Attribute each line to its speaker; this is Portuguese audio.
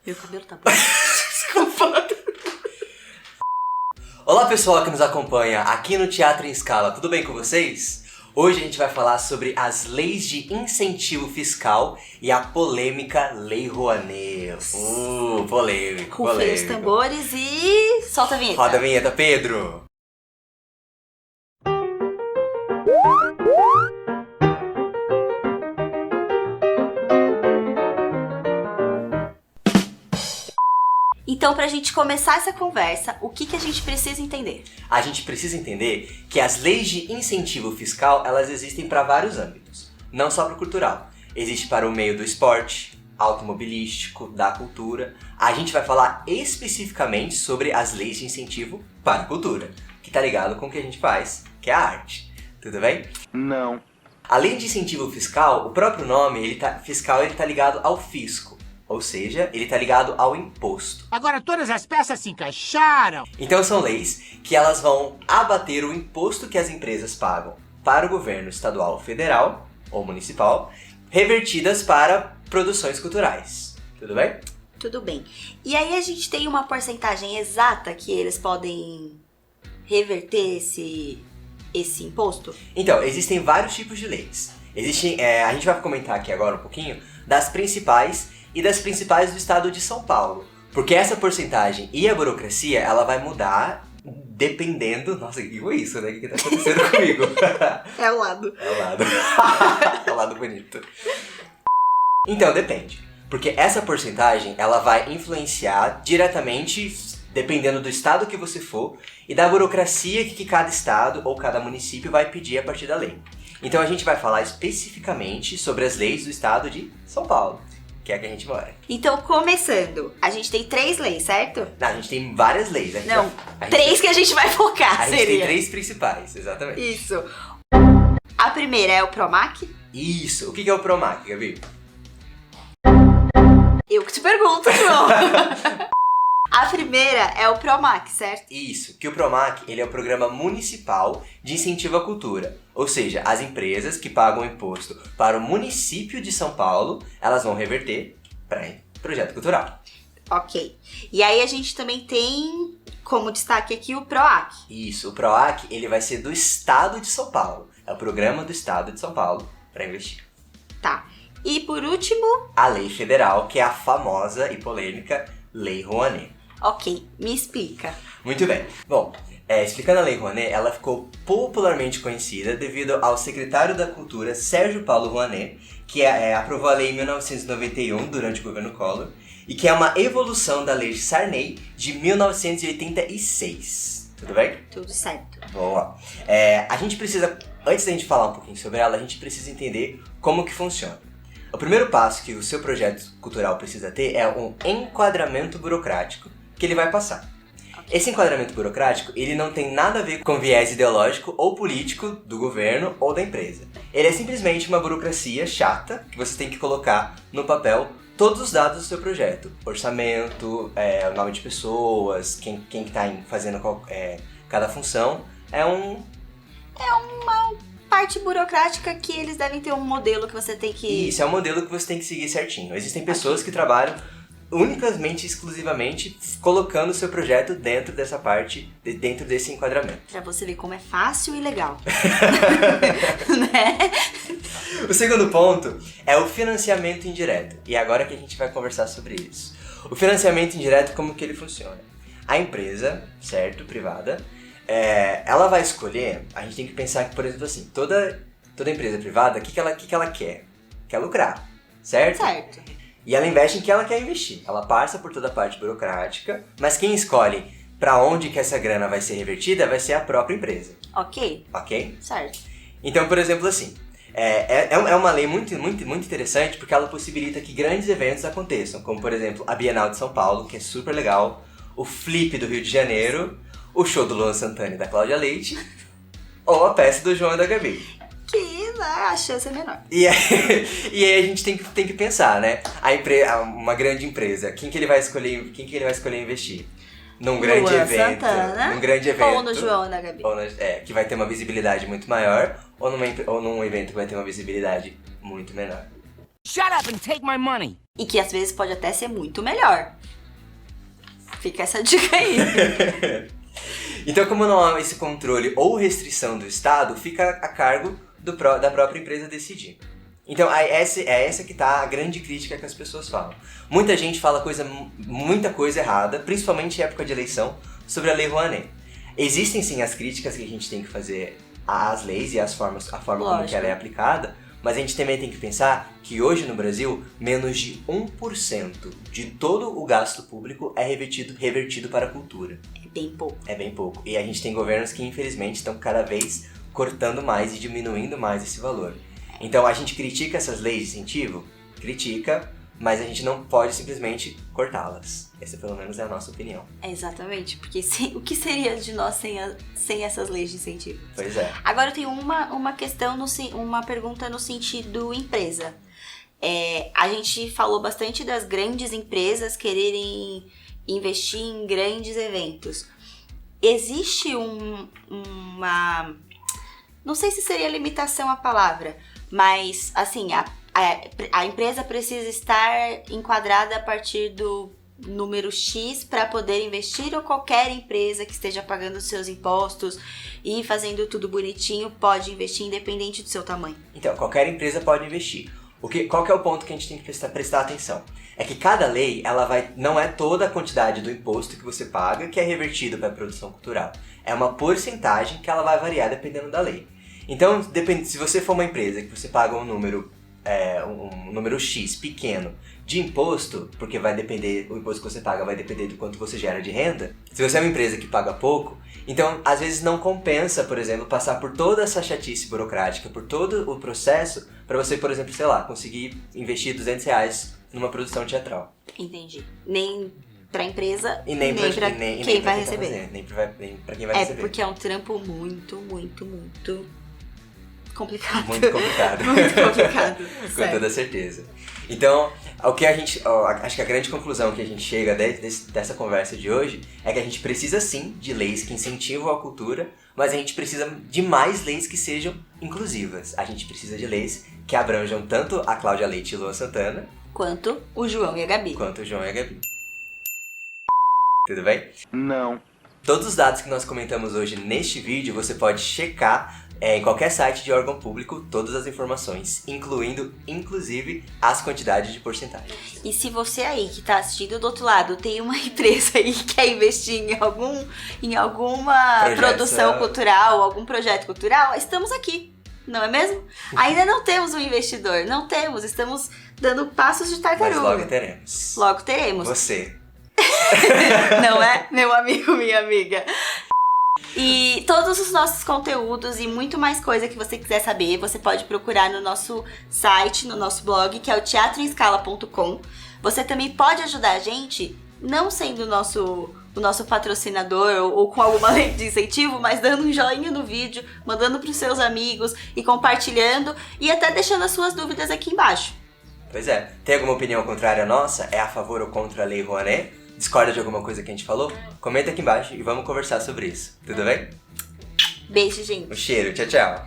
Speaker 1: Meu cabelo tá bom.
Speaker 2: Desculpa. Olá pessoal que nos acompanha aqui no Teatro em Escala, tudo bem com vocês? Hoje a gente vai falar sobre as leis de incentivo fiscal e a polêmica Lei Rouanet. Polêmico,
Speaker 1: Rufem os tambores e solta a vinheta.
Speaker 2: Roda a vinheta, Pedro!
Speaker 1: Então, pra gente começar essa conversa, o que a gente precisa entender?
Speaker 2: A gente precisa entender que as leis de incentivo fiscal, elas existem para vários âmbitos, não só para o cultural. Existe para o meio do esporte, automobilístico, da cultura. A gente vai falar especificamente sobre as leis de incentivo para a cultura, que tá ligado com o que a gente faz, que é a arte. Tudo bem?
Speaker 3: Não.
Speaker 2: A lei de incentivo fiscal, o próprio nome, fiscal, ele tá ligado ao fisco. Ou seja, ele está ligado ao imposto.
Speaker 4: Agora todas as peças se encaixaram.
Speaker 2: Então são leis que elas vão abater o imposto que as empresas pagam para o governo estadual, federal ou municipal, revertidas para produções culturais. Tudo bem?
Speaker 1: Tudo bem. E aí a gente tem uma porcentagem exata que eles podem reverter esse imposto?
Speaker 2: Então, existem vários tipos de leis. A gente vai comentar aqui agora um pouquinho das principais e das principais do estado de São Paulo. Porque essa porcentagem e a burocracia, ela vai mudar dependendo... Nossa, que foi isso, né? O que tá acontecendo comigo?
Speaker 1: É o lado.
Speaker 2: É o lado. É o lado bonito. Então, depende. Porque essa porcentagem, ela vai influenciar diretamente, dependendo do estado que você for, e da burocracia que cada estado ou cada município vai pedir a partir da lei. Então a gente vai falar especificamente sobre as leis do estado de São Paulo, que é a que a gente mora.
Speaker 1: Então, começando, a gente tem 3 leis, certo?
Speaker 2: Não, a gente tem várias leis.
Speaker 1: Não, 3 que a gente vai focar,
Speaker 2: A gente
Speaker 1: seria.
Speaker 2: tem 3 principais, exatamente.
Speaker 1: Isso. A primeira é o PROMAC?
Speaker 2: Isso. O que é o PROMAC, Gabi?
Speaker 1: Eu que te pergunto, João. A primeira é o PROMAC, certo?
Speaker 2: Isso, que o PROMAC ele é o Programa Municipal de Incentivo à Cultura. Ou seja, as empresas que pagam imposto para o município de São Paulo, elas vão reverter para projeto cultural.
Speaker 1: Ok. E aí a gente também tem como destaque aqui o PROAC.
Speaker 2: Isso, o PROAC ele vai ser do estado de São Paulo. É o Programa do Estado de São Paulo para investir.
Speaker 1: Tá. E por último...
Speaker 2: A lei federal, que é a famosa e polêmica Lei Rouanet.
Speaker 1: Ok, me explica.
Speaker 2: Muito bem. Bom, explicando a Lei Rouanet, ela ficou popularmente conhecida devido ao secretário da Cultura, Sérgio Paulo Rouanet, que aprovou a lei em 1991, durante o governo Collor, e que é uma evolução da Lei de Sarney, de 1986. Tudo bem?
Speaker 1: Tudo certo.
Speaker 2: Boa. A gente precisa, antes da gente falar um pouquinho sobre ela, a gente precisa entender como que funciona. O primeiro passo que o seu projeto cultural precisa ter é um enquadramento burocrático que ele vai passar. Esse enquadramento burocrático, ele não tem nada a ver com viés ideológico ou político do governo ou da empresa. Ele é simplesmente uma burocracia chata que você tem que colocar no papel todos os dados do seu projeto. Orçamento, o nome de pessoas, quem está fazendo cada função.
Speaker 1: É uma parte burocrática que eles devem ter um modelo que você tem que...
Speaker 2: Isso, é um modelo que você tem que seguir certinho. Existem pessoas que trabalham unicamente, exclusivamente, colocando o seu projeto dentro dessa parte, dentro desse enquadramento.
Speaker 1: Pra você ver como é fácil e legal. Né?
Speaker 2: O segundo ponto é o financiamento indireto. E é agora que a gente vai conversar sobre isso. O financiamento indireto, como que ele funciona? A empresa, certo, privada, ela vai escolher, a gente tem que pensar que, por exemplo, assim, toda empresa privada, o que ela quer? Quer lucrar, certo?
Speaker 1: Certo.
Speaker 2: E ela investe em que ela quer investir. Ela passa por toda a parte burocrática, mas quem escolhe para onde que essa grana vai ser revertida vai ser a própria empresa.
Speaker 1: Ok.
Speaker 2: Ok?
Speaker 1: Certo.
Speaker 2: Então, por exemplo, assim, é uma lei muito, muito, muito interessante porque ela possibilita que grandes eventos aconteçam, como, por exemplo, a Bienal de São Paulo, que é super legal, o Flip do Rio de Janeiro, o show do Luan Santana e da Cláudia Leite, ou a peça do João e da Gabi.
Speaker 1: Que a chance é menor.
Speaker 2: E aí a gente tem que pensar, né? Uma grande empresa, quem que ele vai escolher investir? Num grande
Speaker 1: Luan
Speaker 2: evento.
Speaker 1: Santana,
Speaker 2: Num grande evento.
Speaker 1: ou no João e na Gabi.
Speaker 2: Que vai ter uma visibilidade muito maior, ou num evento que vai ter uma visibilidade muito menor.
Speaker 4: Shut up and take my money.
Speaker 1: E que às vezes pode até ser muito melhor. Fica essa dica aí.
Speaker 2: Então, como não há esse controle ou restrição do Estado, fica a cargo da própria empresa decidir. Então, essa que tá a grande crítica que as pessoas falam. Muita gente fala muita coisa errada, principalmente em época de eleição, sobre a Lei Rouanet. Existem sim as críticas que a gente tem que fazer às leis e a forma como que ela é aplicada, mas a gente também tem que pensar que hoje no Brasil, menos de 1% de todo o gasto público é revertido para a cultura.
Speaker 1: É bem pouco.
Speaker 2: É bem pouco. E a gente tem governos que, infelizmente, estão cada vez cortando mais e diminuindo mais esse valor. Então, a gente critica essas leis de incentivo? Critica, mas a gente não pode simplesmente cortá-las. Essa, pelo menos, é a nossa opinião.
Speaker 1: Exatamente, porque o que seria de nós sem essas leis de incentivo?
Speaker 2: Pois é.
Speaker 1: Agora eu tenho uma questão, uma pergunta no sentido empresa. A gente falou bastante das grandes empresas quererem investir em grandes eventos. Existe uma... Não sei se seria limitação a palavra, mas assim, a empresa precisa estar enquadrada a partir do número X para poder investir, ou qualquer empresa que esteja pagando os seus impostos e fazendo tudo bonitinho pode investir independente do seu tamanho?
Speaker 2: Então, qualquer empresa pode investir. Qual que é o ponto que a gente tem que prestar atenção? É que cada lei, não é toda a quantidade do imposto que você paga que é revertido para a produção cultural. É uma porcentagem que ela vai variar dependendo da lei. Então, se você for uma empresa que você paga um número X pequeno de imposto, porque o imposto que você paga vai depender do quanto você gera de renda. Se você é uma empresa que paga pouco, então às vezes não compensa, por exemplo, passar por toda essa chatice burocrática, por todo o processo, para você, por exemplo, sei lá, conseguir investir R$200 numa produção teatral.
Speaker 1: Entendi. Nem pra empresa
Speaker 2: e nem pra
Speaker 1: quem vai receber.
Speaker 2: Nem pra quem vai receber.
Speaker 1: É porque é um trampo muito complicado.
Speaker 2: Muito complicado.
Speaker 1: Muito complicado.
Speaker 2: Com toda certeza. Então, acho que a grande conclusão que a gente chega dessa conversa de hoje é que a gente precisa sim de leis que incentivam a cultura, mas a gente precisa de mais leis que sejam inclusivas. A gente precisa de leis que abranjam tanto a Cláudia Leite e Luan Santana,
Speaker 1: quanto o João e a Gabi.
Speaker 2: Tudo bem?
Speaker 4: Não.
Speaker 2: Todos os dados que nós comentamos hoje neste vídeo, você pode checar em qualquer site de órgão público, todas as informações, inclusive as quantidades de porcentagens.
Speaker 1: E se você aí que tá assistindo do outro lado tem uma empresa aí que quer investir em alguma produção cultural, algum projeto cultural, estamos aqui, não é mesmo? Ainda não temos um investidor, estamos dando passos de tartaruga.
Speaker 2: Mas logo teremos.
Speaker 1: Logo teremos.
Speaker 2: Você.
Speaker 1: Não é, meu amigo, minha amiga? E todos os nossos conteúdos e muito mais coisa que você quiser saber, você pode procurar no nosso site, no nosso blog, que é o teatroemescala.com. Você também pode ajudar a gente, não sendo o nosso patrocinador ou com alguma lei de incentivo, mas dando um joinha no vídeo, mandando para os seus amigos e compartilhando e até deixando as suas dúvidas aqui embaixo.
Speaker 2: Pois é. Tem alguma opinião contrária à nossa? É a favor ou contra a Lei Rouanet? Discorda de alguma coisa que a gente falou? Comenta aqui embaixo e vamos conversar sobre isso. Tudo bem?
Speaker 1: Beijo, gente.
Speaker 2: Um cheiro. Tchau, tchau.